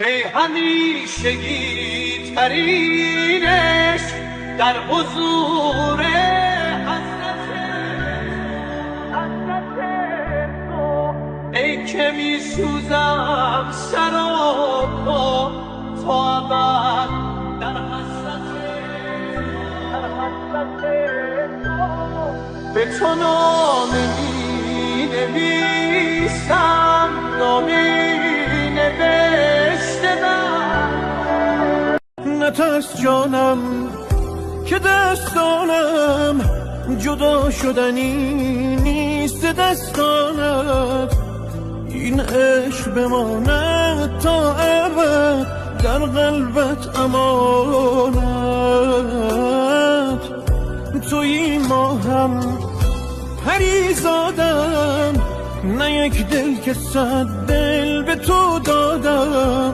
ای همیشگی ترینش در حضور حضرت تو، ای که می سوزم سر و پا تا ابد در حسرت تو، به تو نامه می نویسم، نامه نوشته نترس جانم که دستانم جدا شدنی نیست دستانت، این عشق بماند تا ابد در قلبت امانت. تویی ماهم پری زادم، نه یک دل که 100 دل به تو دادم.